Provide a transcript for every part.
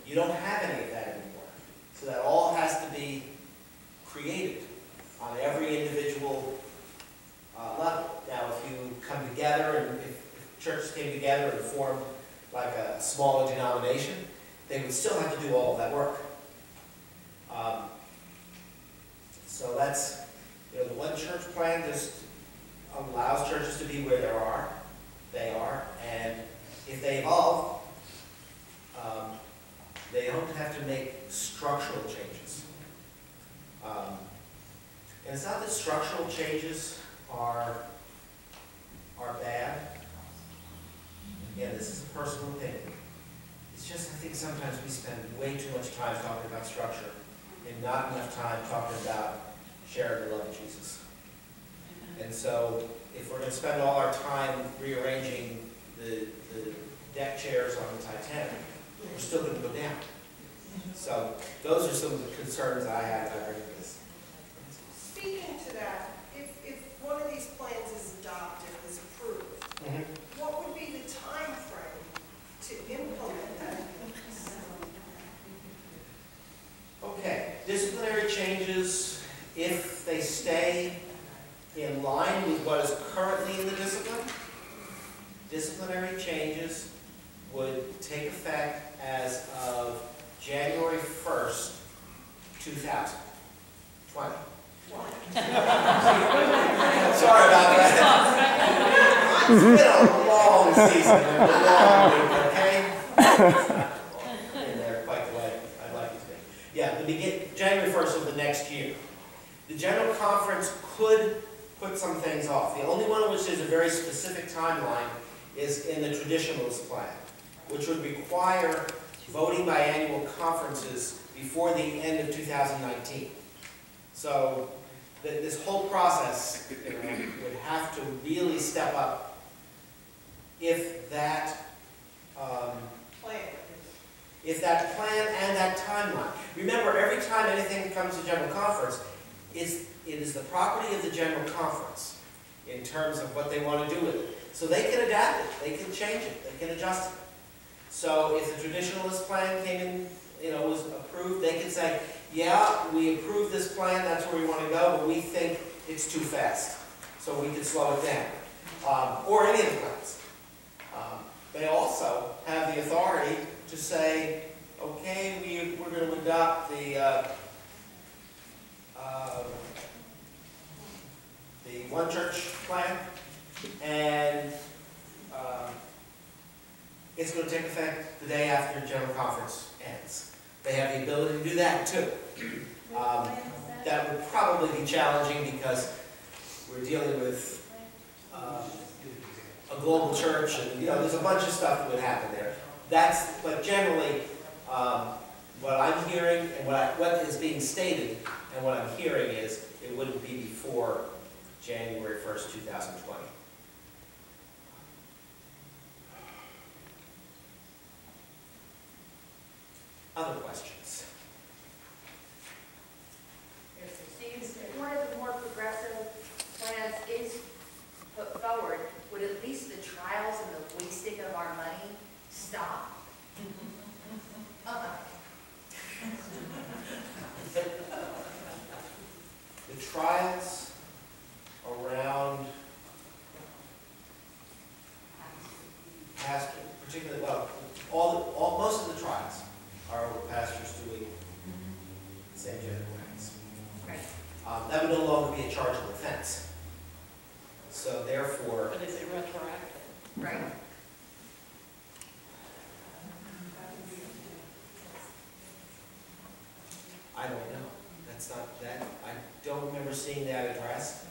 You don't have any of that anymore. So that all has to be created on every individual level. Now, if you come together, and if churches came together and formed like a smaller denomination, they would still have to do all of that work. So that's, the one church plan just allows churches to be where they are, and if they evolve, they don't have to make structural changes. And it's not that structural changes are bad. Again, this is a personal opinion. It's just, I think sometimes we spend way too much time talking about structure and not enough time talking about sharing the love of Jesus. And so, if we're going to spend all our time rearranging the deck chairs on the Titanic, we're still going to go down. So, those are some of the concerns I have about this. Speaking to that, if one of these plans is adopted, is approved, what would be the time frame to implement that? Okay, disciplinary changes, if they stay in line with what is currently in the discipline, disciplinary changes would take effect as of January 1st, 2020. Sorry about that. It's been a long season and a long week, okay? In there quite the way I'd like it to be. Yeah, January 1st of the next year. The General Conference could put some things off. The only one which is a very specific timeline is in the Traditionalist Plan, which would require voting by annual conferences before the end of 2019. So this whole process would have to really step up if that plan and that timeline. Remember, every time anything comes to General Conference, it is the property of the General Conference in terms of what they want to do with it. So they can adapt it, they can change it, they can adjust it. So if the Traditionalist Plan came in, was approved, they could say, yeah, we approved this plan, that's where we want to go, but we think it's too fast, so we can slow it down. Or any of the plans. They also have the authority to say, okay, we're going to adopt the one church plan, and it's going to take effect the day after General Conference ends. They have the ability to do that too. That would probably be challenging because we're dealing with a global church, and there's a bunch of stuff that would happen there. But generally, what I'm hearing and what is being stated and what I'm hearing is it wouldn't be before January 1st, 2020. Other questions? If one of the more progressive plans is put forward, would at least the trials and the wasting of our money stop? The trials around pastor, particularly, most of the trials are over pastors doing same-gender weddings. Right. That would no longer be a chargeable offense. So therefore, But is it retroactive? Right. I don't know. That's not that. I don't remember seeing that addressed.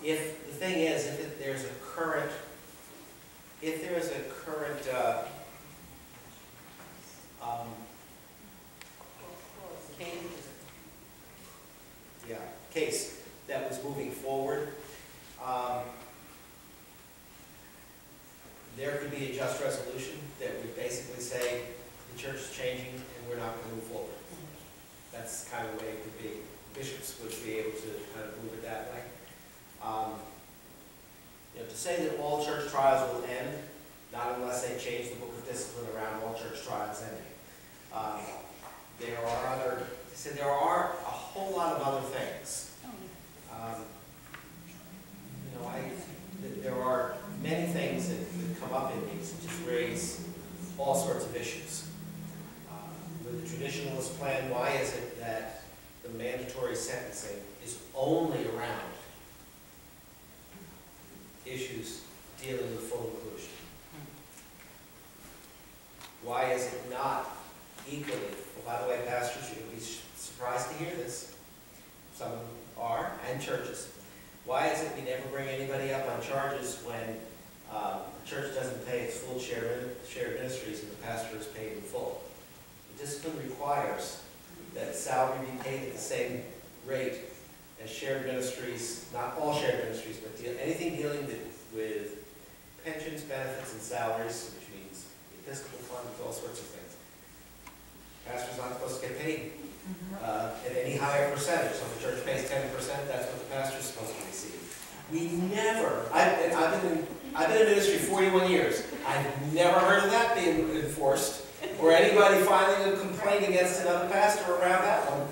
If the thing is, if there's a current, case that was moving forward, there could be a just resolution that would basically say the church is changing and we're not going to move forward. That's kind of the way it could be. Bishops would be able to kind of move it that way. To say that all church trials will end, not unless they change the book of discipline around all church trials ending. there are other, I said there are a whole lot of other things. You know, there are many things that come up in these that just raise all sorts of issues. With the traditionalist plan, why is it that the mandatory sentencing is only around issues dealing with full inclusion? Why is it not equally? Well, by the way, pastors, you're going to be surprised to hear this. Some of them are, and churches. Why is it we never bring anybody up on charges when the church doesn't pay its full share of ministries and the pastor is paid in full? The discipline requires that salary be paid at the same rate as shared ministries, not all shared ministries, but anything dealing with pensions, benefits, and salaries, which means the Episcopal fund, all sorts of things. Pastors aren't supposed to get paid at any higher percentage. So if the church pays 10%, that's what the pastor's supposed to receive. We never, I've been in ministry 41 years. I've never heard of that being enforced, or anybody filing a complaint against another pastor around that one.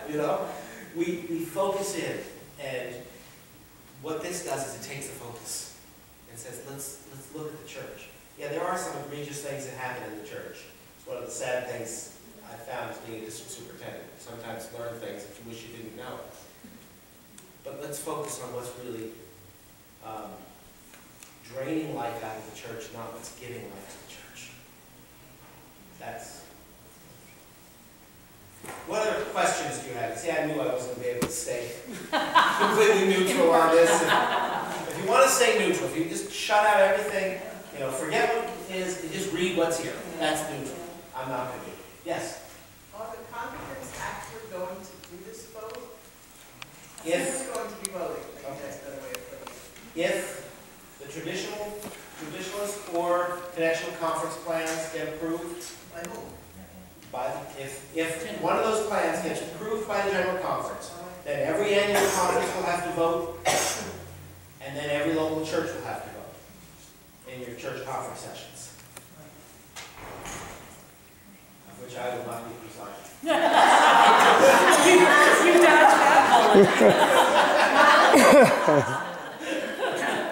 You know, we focus in, and what this does is it takes the focus and says, let's look at the church. Yeah, there are some egregious things that happen in the church. It's one of the sad things I found as being a district superintendent. Sometimes learn things that you wish you didn't know. But let's focus on what's really draining life out of the church, not what's giving life to the church. That's. What other questions do you have? See, I knew I wasn't going to be able to stay completely neutral on this. If you want to stay neutral, if you just shut out everything, you know, forget what it is, and just read what's here. That's neutral. I'm not going to do it. Yes? Are the congregants actually going to do this vote? If Who's going to be voting? Okay. That's the way of putting it. If the traditionalist or connectional conference plans get approved, By whom? if one of those plans gets approved by the general conference, then every annual conference will have to vote, and then every local church will have to vote in your church conference sessions, of which I will not be presiding. You dodged that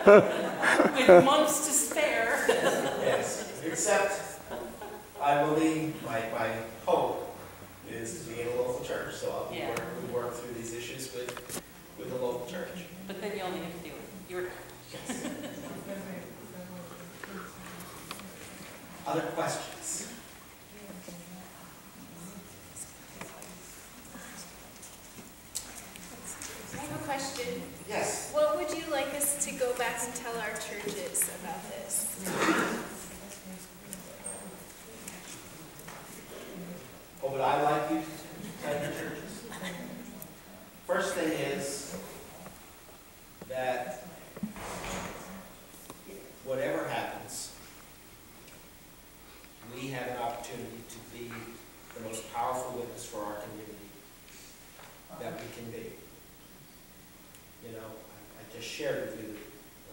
bullet. With months to spare. Yes, except I will be, my hope is to be in a local church, so I'll be work through these issues with the local church. But then you only have to do it. You're Yes. Other questions? I have a question. Yes. What would you like us to go back and tell our churches about this? What would I like you to tell your churches? First thing is that whatever happens, we have an opportunity to be the most powerful witness for our community that we can be. You know, I just shared with you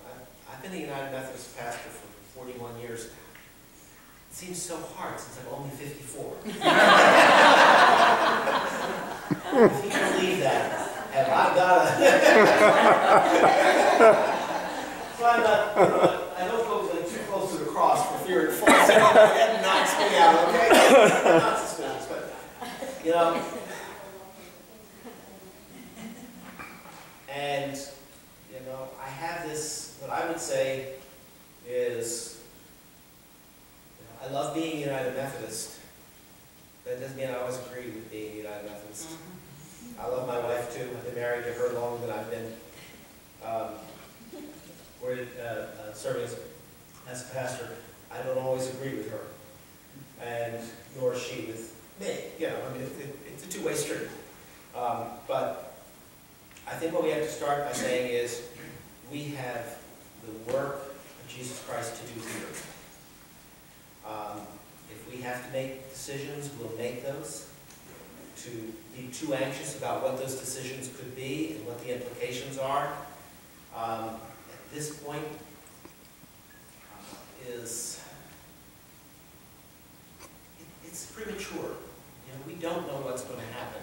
that I've been a United Methodist pastor for 41 years now. It seems so hard since I'm only 54. If you can believe that, have I got a... So I'm not, I don't go too close to the cross for fear it falls in my head and knocks me out, okay? I'm not suspicious, but, you know. And, you know, I have this, what I would say is, you know, I love being United Methodist. That doesn't mean I always agree with being United Methodist. I love my wife too. I've been married to her longer than I've been serving as a pastor. I don't always agree with her, and nor she with me. You know, I mean, it's a two-way street. But I think what we have to start by saying is we have the work of Jesus Christ to do here. If we have to make decisions, we'll make those. To be too anxious about what those decisions could be and what the implications are, at this point, it's premature. we don't know what's going to happen,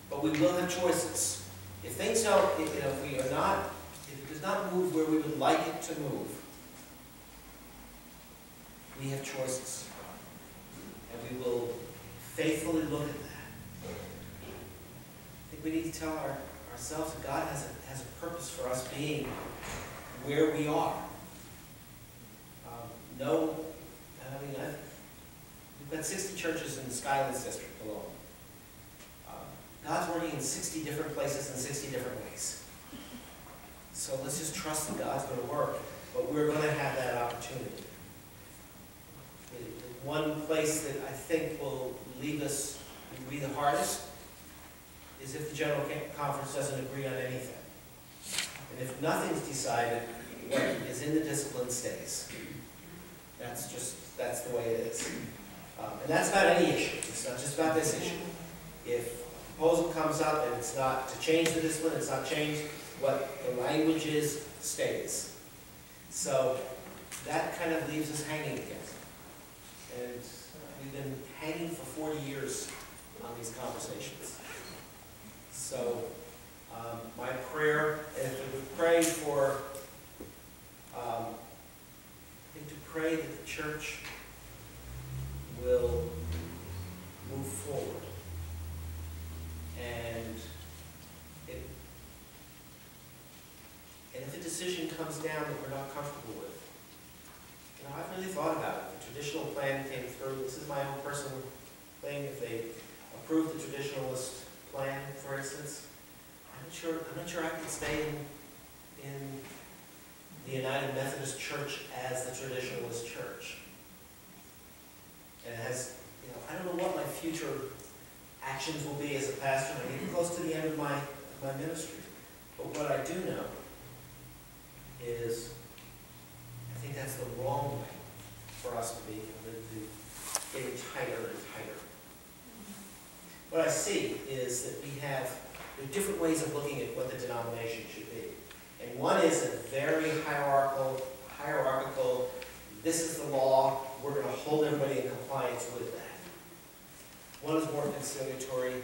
but we will have choices. If things don't, if it does not move where we would like it to move, we have choices. And we will faithfully look at that. I think we need to tell ourselves that God has a purpose for us being where we are. We've got 60 churches in the Skylands District alone. God's working in 60 different places in 60 different ways. So let's just trust that God's going to work, but we're going to have that opportunity. The one place that I think will leave us be the hardest is if the General Conference doesn't agree on anything. And if nothing's decided, what is in the discipline stays. That's the way it is. And that's about any issue. It's not just about this issue. If a proposal comes up and it's not to change the discipline, it's not changed, what the language is stays. So that kind of leaves us hanging again. And we've been hanging for 40 years on these conversations. So my prayer, and if we would pray for, I think to pray that the church will move forward. And if a decision comes down that we're not comfortable with, I've really thought about it. The traditional plan came through. This is my own personal thing. If they approve the traditionalist plan, for instance, I'm not sure I can stay in the United Methodist Church as the traditionalist church. And it has, I don't know what my future actions will be as a pastor. I'm getting close to the end of my ministry. But what I do know is I think that's the wrong way for us to be, getting tighter and tighter. What I see is that there are different ways of looking at what the denomination should be. And one is a very hierarchical, this is the law, we're going to hold everybody in compliance with that. One is more conciliatory,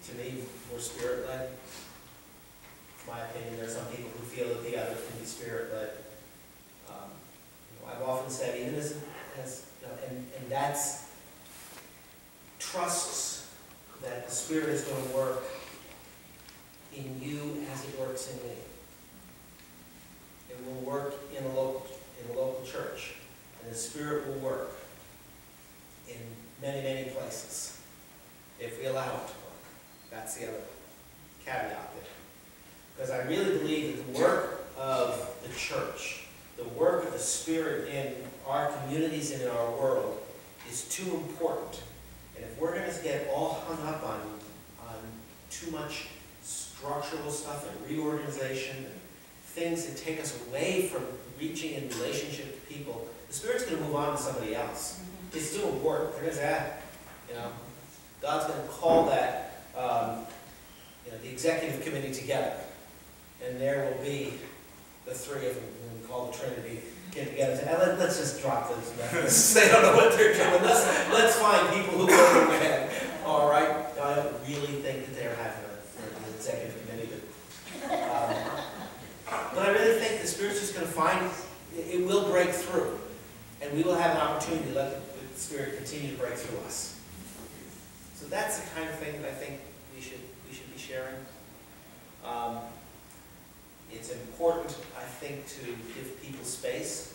to me, more spirit-led. In my opinion, there are some people who feel that the other can be spirit-led. I've often said, even and that's trusts that the Spirit is going to work in you as it works in me. It will work in a local church, and the Spirit will work in many, many places if we allow it to work. That's the other caveat there. Because I really believe that the work of the church, the work of the Spirit in our communities and in our world is too important. And if we're going to get all hung up on too much structural stuff and reorganization and things that take us away from reaching in relationship to people, the Spirit's going to move on to somebody else. It's too important. They're going to say, God's going to call that, the executive committee together. And there will be the three of them, we call the Trinity, get together and say, let's just drop those Methodists. They don't know what they're doing. Let's find people who go to ahead. All right? I don't really think that they're having an executive committee. But I really think the Spirit's just going to find, it will break through. And we will have an opportunity to let the Spirit continue to break through us. So that's the kind of thing that I think we should be sharing. It's important, I think, to give people space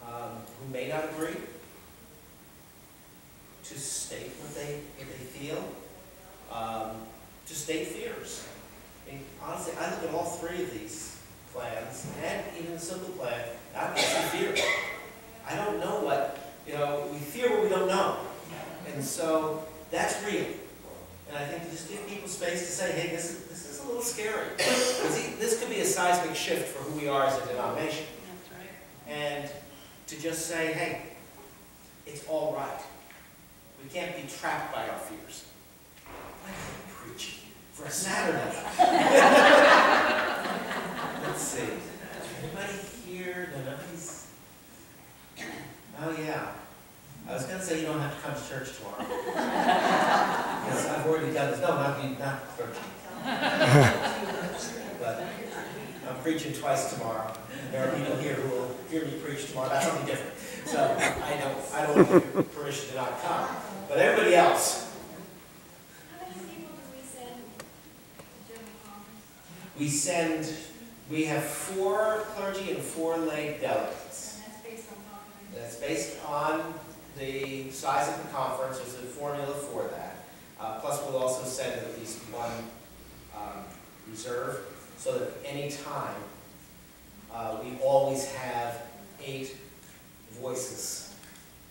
who may not agree to state what they feel, to state fears. I mean, honestly, I look at all three of these plans, and even the simple plan, I've got some fear. I don't know what, we fear what we don't know. And so that's real. And I think to just give people space to say, hey, this is a little scary. This could be a seismic shift for who we are as a denomination. That's right. And to just say, hey, it's all right. We can't be trapped by our fears. Why am I preaching for a Saturday? Let's see. Anybody here? No, nobody's. Oh, yeah. I was gonna say you don't have to come to church tomorrow. Yes, I've already done this. No, not clergy. But I'm preaching twice tomorrow. There are people here who will hear me preach tomorrow. That's something different. So I don't give you permission to not come. But everybody else. How many people do we send to general conference? We have 4 clergy and 4 lay delegates. And that's based on population? That's based on the size of the conference. There's a formula for that. Plus, we'll also send at least 1 reserve, so that at any time, we always have 8 voices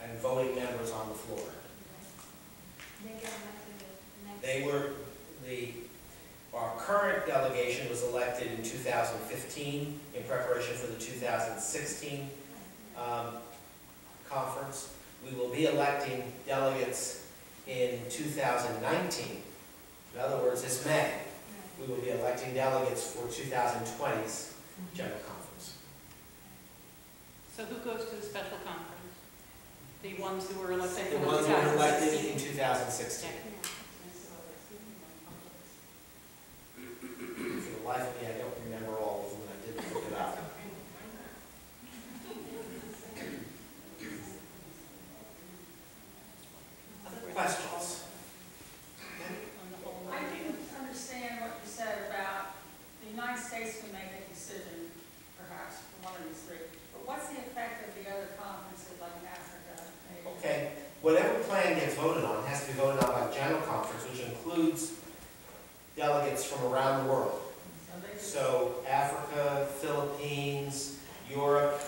and voting members on the floor. They get elected the next. They were, our current delegation was elected in 2015 in preparation for the 2016 conference. We will be electing delegates in 2019. In other words, this May, we will be electing delegates for 2020's general conference. So who goes to the special conference? The ones who were elected The in ones who were elected 2016? in 2016. For the life of me, I don't remember all of them. I didn't look it up. Other questions? I didn't understand what you said about the United States can make a decision, perhaps, for one of these 3. But what's the effect of the other conferences like in Africa? Maybe? Okay, whatever plan gets voted on has to be voted on by the general conference, which includes delegates from around the world. So they could- So Africa, Philippines, Europe,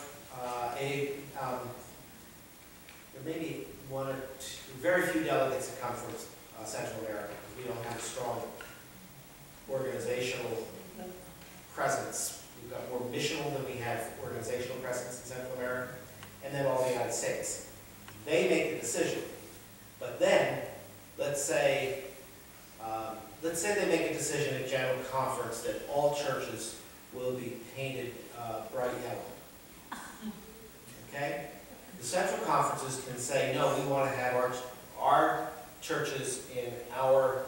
there may be 1 or 2, very few delegates that come from Central America, because we don't have a strong organizational presence. We've got more missional than we have organizational presence in Central America, and then all the United States. They make the decision, but then, let's say they make a decision at general conference that all churches will be painted bright yellow. Okay? The central conferences can say, no, we want to have our churches in our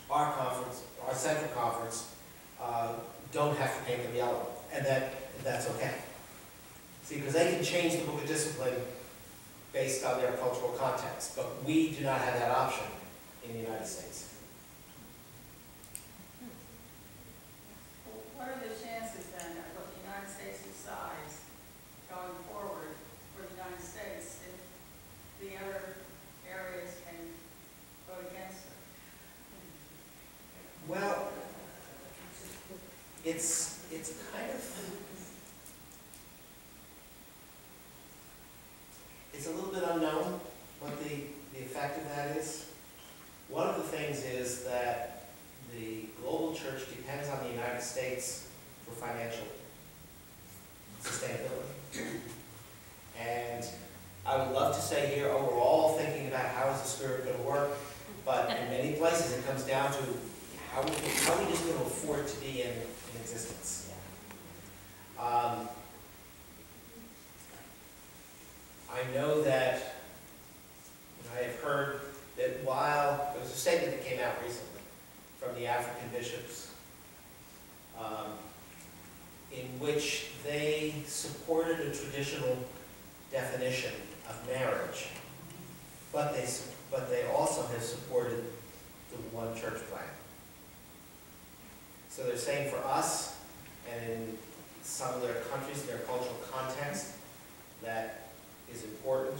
conference, our central conference, don't have to paint them yellow, and that's okay. See, because they can change the book of discipline based on their cultural context, but we do not have that option in the United States. Well, what are the chances then of what the United States decides going forward for the United States if the other areas can vote against it? Well, it's kind of, it's a little bit unknown what the effect of that is. One of the things is that the global church depends on the United States for financial sustainability. And I would love to say here, oh, we're all thinking about how is the Spirit going to work, but in many places it comes down to how are we just going to afford to be in existence. I know that, I have heard that while, there was a statement that came out recently from the African bishops, in which they supported a traditional definition of marriage, but they also have supported the one church plan. So they're saying for us, and in some of their countries, their cultural context, that is important,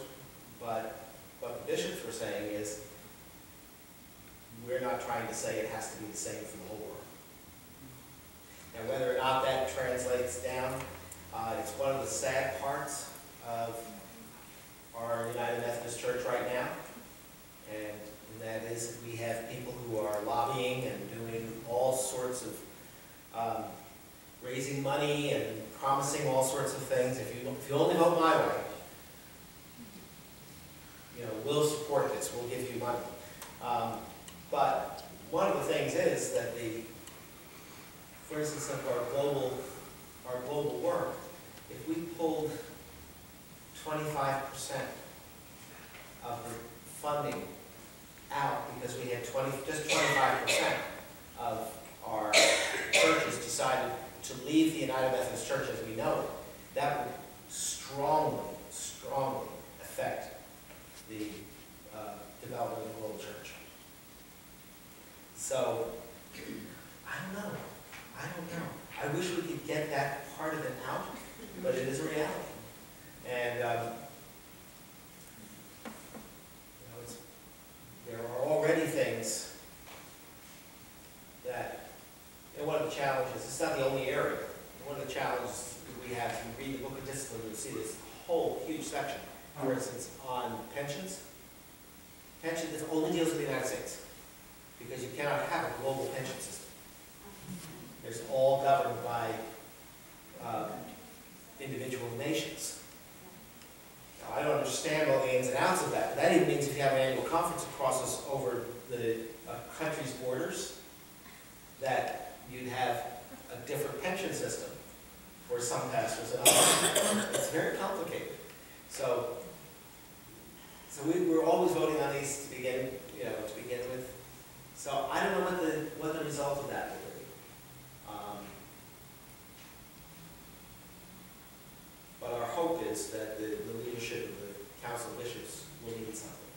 but what the bishops were saying is, we're not trying to say it has to be the same for the whole world. Now, whether or not that translates down, it's one of the sad parts of our United Methodist Church right now, and that is we have people who are lobbying and doing all sorts of raising money and promising all sorts of things. If you only vote my way, we'll support this, we'll give you money. But one of the things is that for instance, of our global work, if we pulled 25% of the funding out because we had just 25% of our churches decided to leave the United Methodist Church as we know it, that would strongly affect the development of the global church. So, I don't know. I wish we could get that part of it out, but it is a reality. And there are already things that, and one of the challenges, it's not the only area, one of the challenges we have, if you read the Book of Discipline, you'll see this whole huge section, for instance, on pensions. Pension only deals with the United States, because you cannot have a global pension system. It's all governed by individual nations. Now, I don't understand all the ins and outs of that, but that even means if you have an annual conference that crosses over the country's borders, that you'd have a different pension system for some pastors than others. It's very complicated. So we're always voting on these to begin with. So I don't know what the result of that will be. But our hope is that the leadership of the Council of Bishops will need something.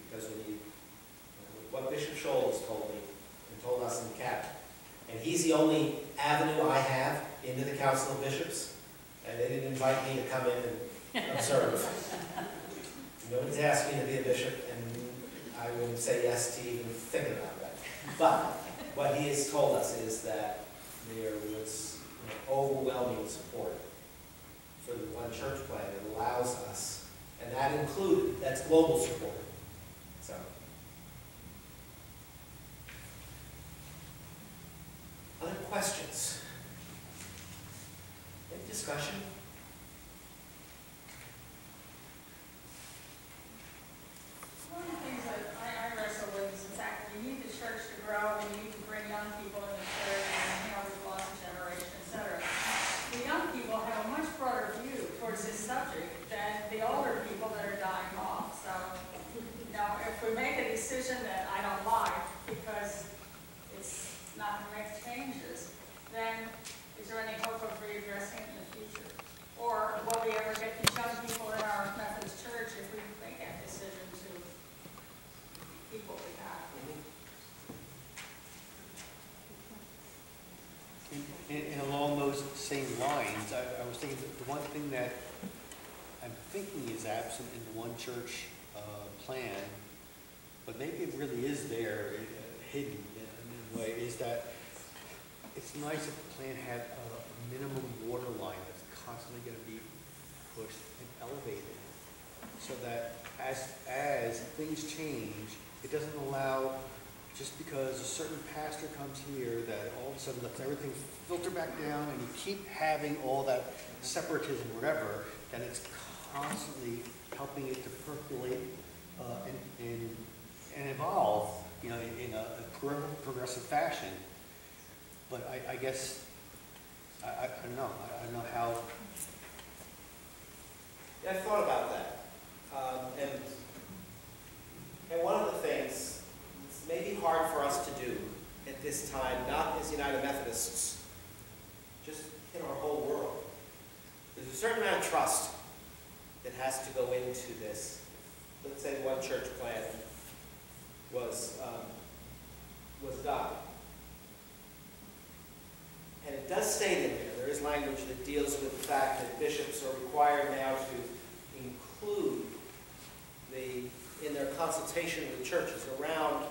Because we need, what Bishop Scholler told me, and told us in the cabinet, and he's the only avenue I have into the Council of Bishops, and they didn't invite me to come in and observe. Nobody's asked me to be a bishop, and I wouldn't say yes to even thinking about that. But what he has told us is that there was overwhelming support for the one church plan that allows us, and that's global support. So, other questions? Any discussion? One of the things that I wrestle with is the fact that we need the church to grow, we need to bring young people in the church, and we've lost a generation, etc. The young people have a much broader view towards this subject than the older people that are dying off. So, if we make a decision that I don't like because it's not going to make changes, then is there any hope of readdressing it in the future? Or will we ever get these young people in our Methodist church if we make that decision to keep what we have? And along those same lines, I was thinking that the one thing that I'm thinking is absent in the one church plan, but maybe it really is there, hidden in a way, is that it's nice if the plan had a minimum water line that's constantly going to be pushed and elevated, so that as things change, it doesn't allow, just because a certain pastor comes here, that all of a sudden lets everything filter back down, and you keep having all that separatism, whatever, that it's constantly helping it to percolate and evolve, in a progressive fashion. But I guess I don't know. I don't know how. Yeah, I thought about that, and one of the things it's maybe hard for us to do at this time, not as United Methodists, just in our whole world. There's a certain amount of trust that has to go into this. Let's say the one church plan was adopted. And it does state in there is language that deals with the fact that bishops are required now to include in their consultation with churches around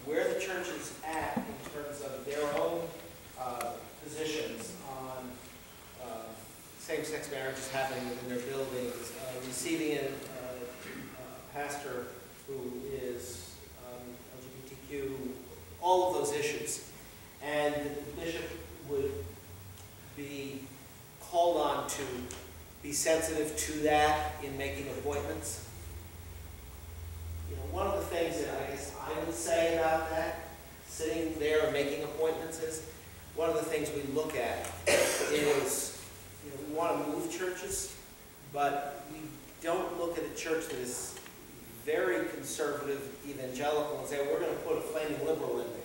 where the church is at in terms of their own positions on same-sex marriages happening within their buildings, receiving a pastor who is LGBTQ, all of those issues. And the bishop would be called on to be sensitive to that in making appointments. One of the things that I guess I would say about that, sitting there and making appointments, is one of the things we look at is, we want to move churches, but we don't look at a church that is very conservative, evangelical, and say, we're going to put a flaming liberal in there.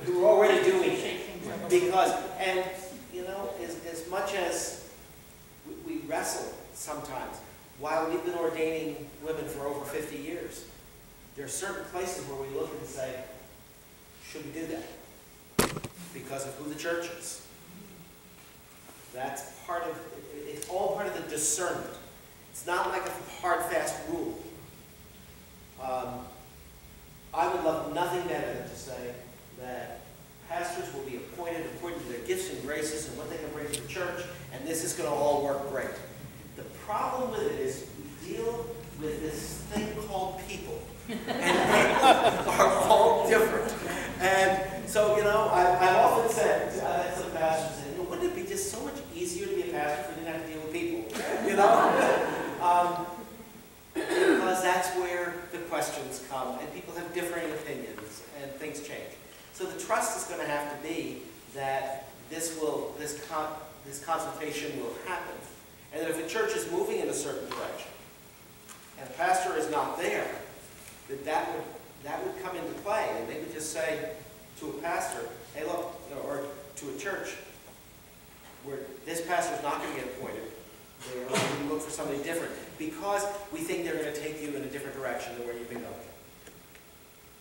We're already doing it. Because, and, you know, as much as we wrestle sometimes, while we've been ordaining women for over 50 years, there are certain places where we look and say, should we do that? Because of who the church is. That's part of, it's all part of the discernment. It's not like a hard, fast rule. I would love nothing better than to say that pastors will be appointed according to their gifts and graces and what they can bring to the church, and this is going to all work great. The problem with it is we deal with this thing called people, and people are all different. And so, you know, I've often said to some pastors, you know, wouldn't it be just so much easier to be a pastor if we didn't have to deal with people? You know? Because that's where the questions come, and people have differing opinions, and things change. So the trust is going to have to be that this consultation will happen, and that if a church is moving in a certain direction, and a pastor is not there, that would come into play, and they would just say to a pastor, hey, look, or to a church, where this pastor is not going to get appointed. They're going to look for somebody different because we think they're going to take you in a different direction than where you've been going.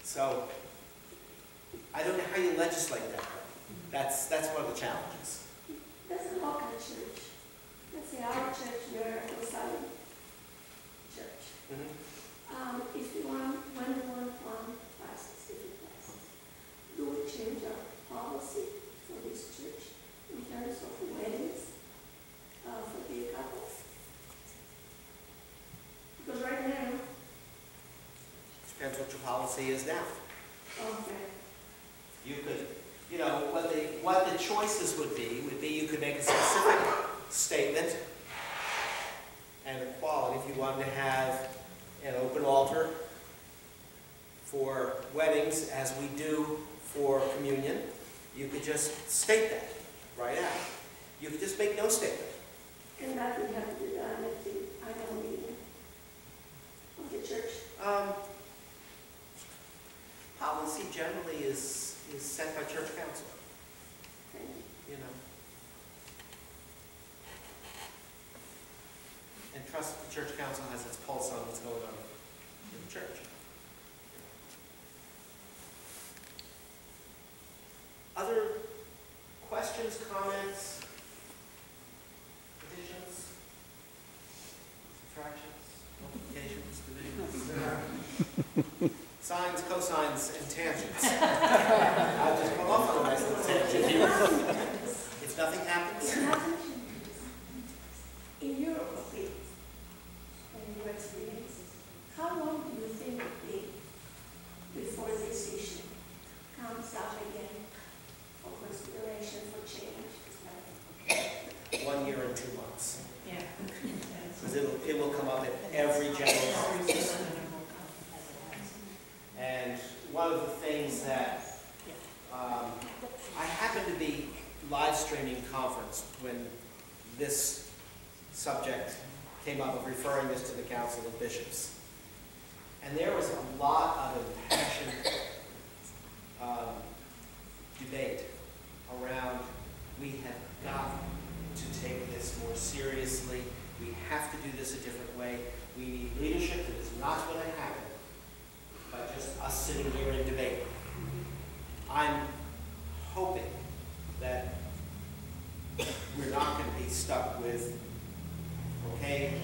So I don't know how you legislate that. That's one of the challenges. That's a local church. Let's say our church, we're a Sutton church. Mm-hmm. If you want, when we want one classes, different classes, do we change our policy for this church in terms of weddings for gay couples? Because right now, Depends what your policy is now. okay, You could, you know, what the choices would be you could make a specific statement and equality. If you wanted to have an open altar for weddings, as we do for communion, you could just state that right out. You could just make no statement. and that would have to be done at the annual meeting of the church. Policy generally is set by church council, Okay. you know. And trust the church council has its pulse on what's going on in the church. Other questions, comments, additions, subtractions, multiplications, divisions? Sines, cosines, and tangents. I'll just come off on a nice little tangent here. If nothing happens. In your opinion, and your experience, how long do you think it will be before this issue comes up again for consideration for change? 1 year and 2 months. Yeah. Because it will come up at every general conference. And one of the things that I happened to be live streaming conference when this subject came up of referring this to the Council of Bishops. And there was a lot of impassioned debate around we have got to take this more seriously. We have to do this a different way. We need leadership that is not going to happen by just us sitting here and debating. I'm hoping that we're not going to be stuck with, okay,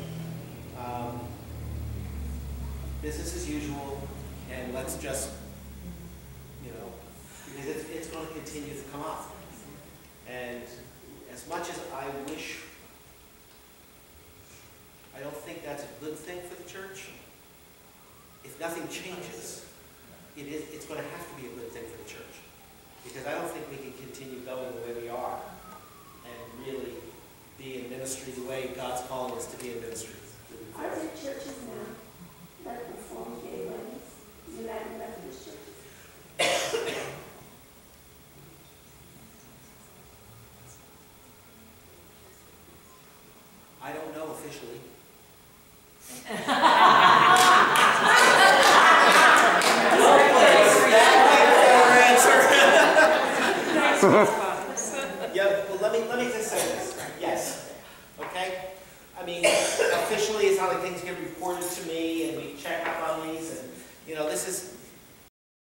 business as usual, and let's just, you know, because it's going to continue to come up. And as much as I wish, I don't think that's a good thing for the church. If nothing changes, it's going to have to be a good thing for the church. Because I don't think we can continue going the way we are and really be in ministry the way God's calling us to be in ministry. Are there churches now that perform gay weddings? United Methodist churches? I don't know officially. Yeah, well, let me just say this. Yes. Okay? I mean, officially, it's not like things get reported to me and we check up on these and, you know, this is